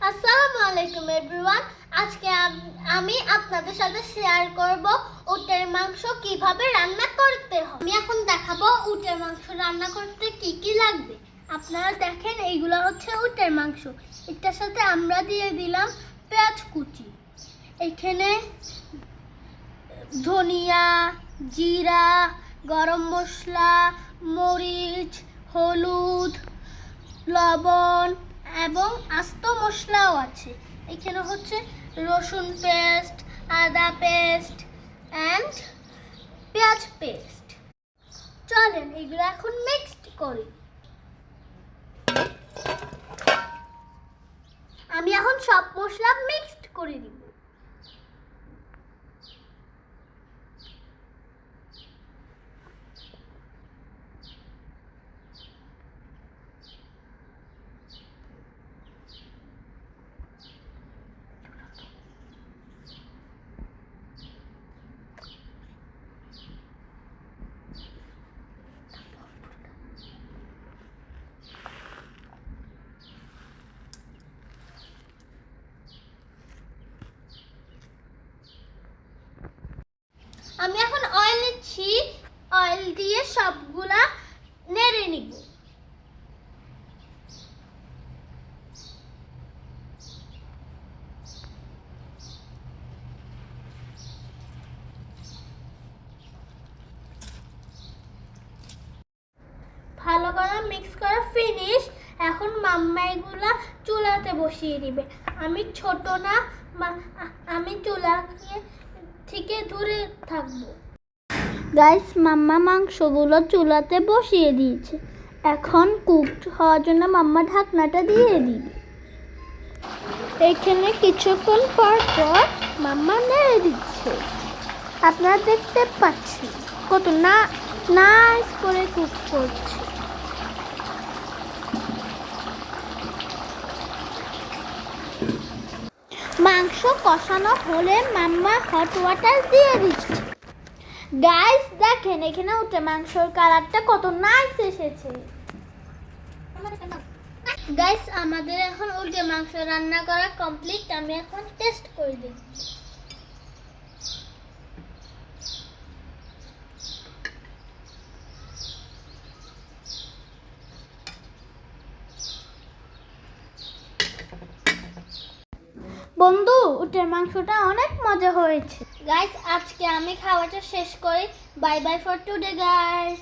আসসালামু আলাইকুম এভরিওয়ান। আজকে আমি আপনাদের সাথে শেয়ার করব উটের মাংস কিভাবে রান্না করতে হয়। আমি এখন দেখাবো উটের মাংস রান্না করতে কি কি লাগবে। আপনারা দেখেন, এইগুলো হচ্ছে উটের মাংস। এটার সাথে আমরা দিয়ে দিলাম পেঁয়াজ কুচি, এখানে ধনিয়া, জিরা, গরম মশলা, মরিচ, হলুদ, লবণ এবং আস্ত মশলাও আছে। এখানে হচ্ছে রসুন পেস্ট, আদা পেস্ট অ্যান্ড পেঁয়াজ পেস্ট। চলেন এগুলো এখন মিক্সড করি। আমি এখন সব মশলা মিক্সড করে দিব। আমি এখন অয়েল নিচ্ছি, অয়েল দিয়ে সবগুলা নেড়ে নিব। ভালো করে মিক্স করা ফিনিশ। এখন মাম্মা এগুলা চুলাতে বসিয়ে দিবে। আমি ছোট না, আমি চুলা থেকে দূরে থাকবো। গাইস, মাম্মা মাংসগুলো চুলাতে বসিয়ে দিয়েছে। এখন কুকড হওয়ার জন্য মাম্মা ঢাকনাটা দিয়ে দিবে। এখানে কিছুক্ষণ পর পর মাম্মা নেড়ে দিচ্ছে। আপনারা দেখতে পাচ্ছেন কত নাইস করে কুক করছে। মাংস কষানো হলে মাম্মা হট ওয়াটার দিয়ে দিচ্ছে। গাইস দেখেন, এখানে উঠে মাংসর কালারটা কত নাইস এসেছে। গাইস, আমাদের এখন উঠে মাংস রান্না করা কমপ্লিট। আমি এখন টেস্ট করে দিই। বন্ধু, উটের মাংসটা অনেক মজা হয়েছে। গাইস, আজকে আমি খাওয়াটা শেষ করি। Bye bye for today guys.